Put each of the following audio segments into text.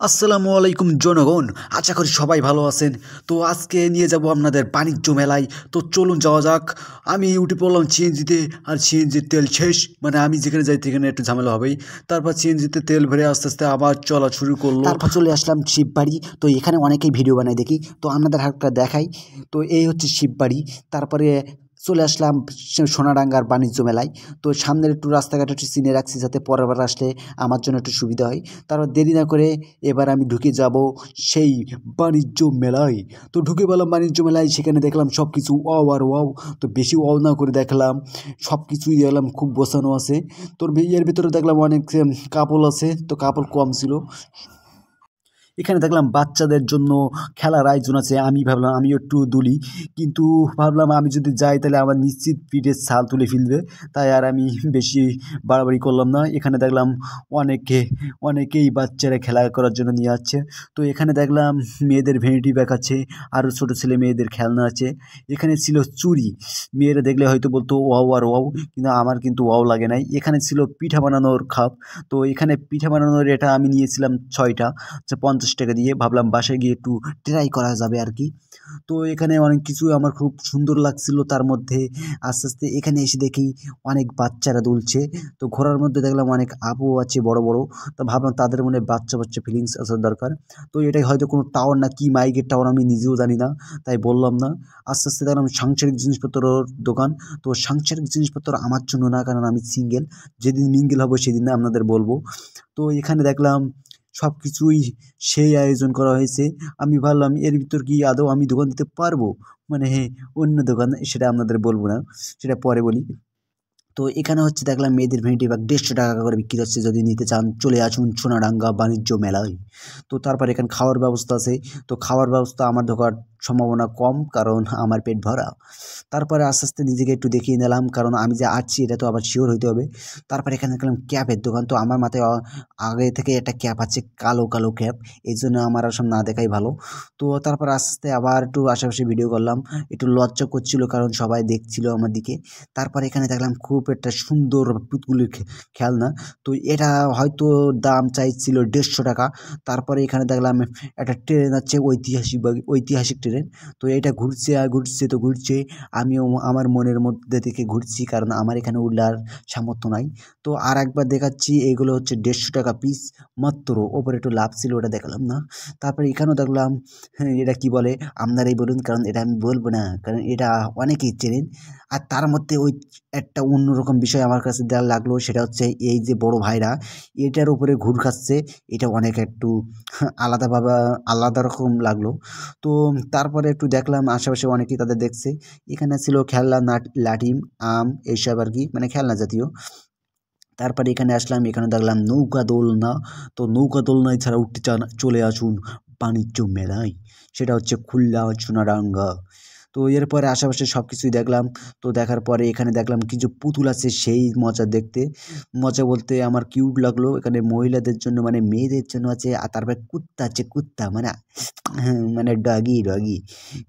আসসালামু আলাইকুম জনগণ, আশা করি সবাই ভালো আছেন। তো আজকে নিয়ে যাব আপনাদের বাণিজ্য মেলায়। তো চলুন যাওয়া যাক। আমি উঠে পড়লাম সিএনজিতে, আর সিএনজির তেল শেষ, মানে আমি যেখানে যাই সেখানে একটু ঝামেলা হবেই। তারপর সিএনজিতে তেল ভরে আস্তে আস্তে আবার চলা শুরু করলো। তারপর চলে আসলাম শিববাড়ি। তো এখানে অনেকেই ভিডিও বানায় দেখি, তো আপনাদের হাতটা দেখাই। তো এই হচ্ছে শিববাড়ি। তারপরে চলে আসলাম সোনাডাঙ্গার বাণিজ্য মেলায়। তো সামনের একটু রাস্তাঘাট একটু চিনে রাখছি যাতে পরের বার আসলে আমার জন্য একটু সুবিধা হয়। তারপর দেরি না করে এবার আমি ঢুকে যাব সেই বাণিজ্য মেলায়। তো ঢুকে পেলাম বাণিজ্য মেলায়, সেখানে দেখলাম সব কিছু ওয়াও আর ওয়াও। তো বেশি ওয়াও না করে দেখলাম সব কিছুই দেখলাম খুব গোছানো আছে। তোর এর ভিতরে দেখলাম অনেক কাপড় আছে, তো কাপড় কম ছিল। এখানে দেখলাম বাচ্চাদের জন্য খেলার আয়োজন আছে। আমি ভাবলাম আমিও একটু দুলি, কিন্তু ভাবলাম আমি যদি যাই তাহলে আমার নিশ্চিত পিঠের ছাল তুলে ফেলবে, তাই আর আমি বেশি বাড়াবাড়ি করলাম না। এখানে দেখলাম অনেকেই বাচ্চারা খেলা করার জন্য নিয়ে আসছে। তো এখানে দেখলাম মেয়েদের ভ্যানিটি ব্যাগ আছে, আরও ছোটো ছেলে মেয়েদের খেলনা আছে। এখানে ছিল চুড়ি, মেয়েরা দেখলে হয়তো বলতো ওয়াও আর ওয়াও, কিন্তু আমার কিন্তু ওয়াও লাগে নাই। এখানে ছিল পিঠা বানানোর খাপ। তো এখানে পিঠা বানানোর এটা আমি নিয়েছিলাম 6টা, আচ্ছা 50 টাকা দিয়ে। ভাবলাম বাসায় গিয়ে একটু ট্রাই করা যাবে আর কি। তো এখানে অনেক কিছু আমার খুব সুন্দর লাগছিল। তার মধ্যে আস্তে আস্তে এখানে এসে দেখি অনেক বাচ্চারা দুলছে। তো ঘোরার মধ্যে দেখলাম অনেক আপু আছে বড় বড়। তো ভাবলাম তাদের মনে বাচ্চা বাচ্চা ফিলিংস আসার দরকার। তো এটাই হয়তো কোনো টাওয়ার না কি মাইকের টাওয়ার, আমি নিজেও জানি না, তাই বললাম না। আস্তে আস্তে দেখলাম সাংসারিক জিনিসপত্রর দোকান। তো সাংসারিক জিনিসপত্র আমার জন্য না, কারণ আমি সিঙ্গেল। যেদিন মিঙ্গেল হবো সেদিন আপনাদের বলবো। তো এখানে দেখলাম সব কিছুই সেই আয়োজন করা হয়েছে। আমি ভাবলাম এর ভিতর কি আদৌ আমি দোকান দিতে পারবো, মানে অন্য দোকান, সেটা আপনাদের বলবো না, সেটা পরে বলি। তো এখানে হচ্ছে দেখলাম মেয়েদের ভ্যানিটি ব্যাগ 150 টাকা করে বিক্রি হচ্ছে। যদি নিতে চান চলে আসুন সোনাডাঙ্গা বাণিজ্য মেলায়। তো তারপর এখানে খাওয়ার ব্যবস্থা আছে। তো খাওয়ার ব্যবস্থা আমার ঢোকার সম্ভাবনা কম, কারণ আমার পেট ভরা। তারপরে আস্তে আস্তে নিজেকে একটু দেখিয়ে নিলাম, কারণ আমি যে আসছি এটা তো আবার শিওর হইতে হবে। তারপরে এখানে দেখলাম ক্যাপের দোকান। তো আমার মাথায় আগে থেকে একটা ক্যাপ আছে, কালো কালো ক্যাপ, এই জন্য আমার আসলে না দেখাই ভালো। তো তারপর আস্তে আস্তে আবার একটু আশেপাশে ভিডিও করলাম। একটু লজ্জা করছিল কারণ সবাই দেখছিল আমার দিকে। তারপর এখানে দেখলাম খুব একটা সুন্দর পুতুলের খেলনা। তো এটা হয়তো দাম চাইছিল 150 টাকা। তারপরে এখানে দেখলাম একটা ট্রেন আছে, ঐতিহাসিক ট্রেন। তো এটা ঘুরছে আর ঘুরছে তো ঘুরছে। আমিও আমার মনের মধ্যে থেকে ঘুরছি, কারণ আমার এখানে উঠলার সামর্থ্য নাই। তো আর একবার দেখাচ্ছি, এগুলো হচ্ছে 150 টাকা পিস মাত্র। ওপরে একটু লাভ ছিল, ওটা দেখালাম না। তারপরে এখানেও দেখলাম, হ্যাঁ এটা কি বলে আপনারাই বলুন, কারণ এটা আমি বলবো না, কারণ এটা অনেকেই চেনেন। আর তার মধ্যে ওই একটা অন্যরকম বিষয় আমার কাছে দেওয়া লাগলো, সেটা হচ্ছে এই যে বড় ভাইরা এটার উপরে ঘুর খাচ্ছে। এটা অনেক একটু আলাদাভাবে আলাদা রকম লাগলো। তো তারপরে একটু দেখলাম আশেপাশে অনেকেই তাদের দেখছে। এখানে ছিল খেলনা, লাঠিম, আম, এইসব আর কি, মানে খেলনা জাতীয়। তারপরে এখানে আসলাম, এখানে দেখলাম নৌকা দোলনা। তো নৌকা দোলনায় ছাড়া উঠতে চান চলে আসুন বাণিজ্য মেলায়, সেটা হচ্ছে খুলনা চুনাডাঙ্গা। তো এরপরে আশেপাশে সব কিছুই দেখলাম। তো দেখার পরে এখানে দেখলাম কিছু পুতুল আছে, সেই মজা দেখতে। মজা বলতে আমার কিউট লাগলো। এখানে মহিলাদের জন্য মানে মেয়েদের জন্য আছে, আর তারপরে কুত্তা আছে, কুত্তা মানে হ্যাঁ, মানে ডগি ডগি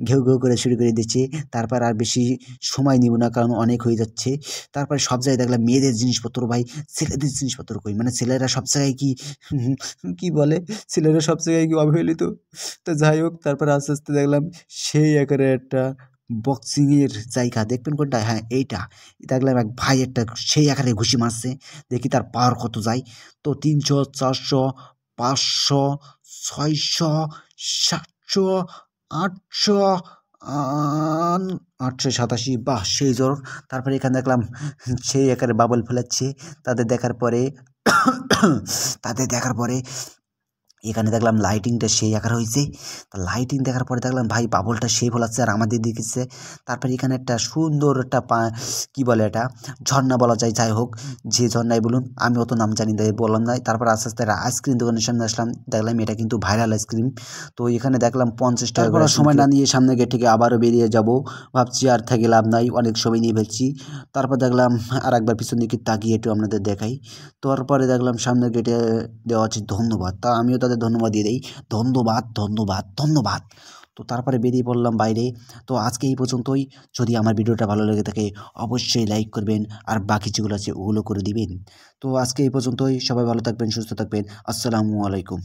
ঘেউ ঘেউ করে শুরু করে দিচ্ছে। তারপর আর বেশি সময় নিব না, কারণ অনেক হয়ে যাচ্ছে। তারপরে সব জায়গায় দেখলাম মেয়েদের জিনিসপত্র। ভাই ছেলেদের জিনিসপত্র কই, মানে ছেলেরা সব জায়গায় কি কি বলে, ছেলেরা সব জায়গায় কি অবহেলিত। তো যাই হোক, তারপর আস্তে আস্তে দেখলাম সেই আকারে একটা বক্সিংয়ের জায়গা। দেখবেন কোনটা? হ্যাঁ এইটা। দেখলাম এক ভাই একটা সেই আকারে ঘুষি মারছে, দেখি তার পাওয়ার কত যায়। তো 300, 400, 500, 600, 700, 800, 887, বাহ সেই জোর। তারপরে এখানে দেখলাম সেই আকারে বাবল ফেলাচ্ছে। তাদের দেখার পরে তাদের দেখার পরে এখানে দেখলাম লাইটিংটা সেই আকার হয়েছে। তা লাইটিং দেখার পরে দেখলাম ভাই বাবলটা সেই ফোলাচ্ছে আর আমাদের দিকেছে। তারপরে এখানে একটা সুন্দর একটা কী বলে এটা, ঝর্ণা বলা যায়, যাই হোক যে ঝর্ণায় বলুন, আমি অত নাম জানি তাই বললাম না। তারপর আস্তে আস্তে আইসক্রিম দোকানের সামনে আসলাম, দেখলাম এটা কিন্তু ভাইরাল আইসক্রিম। তো এখানে দেখলাম 50 টাকা করে। সময় না নিয়ে সামনে গেট থেকে আবারও বেরিয়ে যাব, ভাবছি আর থেকে লাভ নাই, অনেক সময় নিয়ে ফেলছি। তারপর দেখলাম আর একবার পিছন দিকে তাকিয়ে একটু আপনাদের দেখাই। তারপরে দেখলাম সামনের গেটে দেওয়া আছে ধন্যবাদ, তা আমিও তাদের ধন্যবাদ দিয়ে দিই, ধন্যবাদ ধন্যবাদ ধন্যবাদ। তো তারপরে বেরিয়ে পড়লাম বাইরে। তো আজকে এই পর্যন্তই। যদি আমার ভিডিওটা ভালো লেগে থাকে অবশ্যই লাইক করবেন, আর বাকি যেগুলো আছে ওগুলো করে দিবেন। তো আজকে এই পর্যন্তই, সবাই ভালো থাকবেন, সুস্থ থাকবেন। আসসালামু আলাইকুম।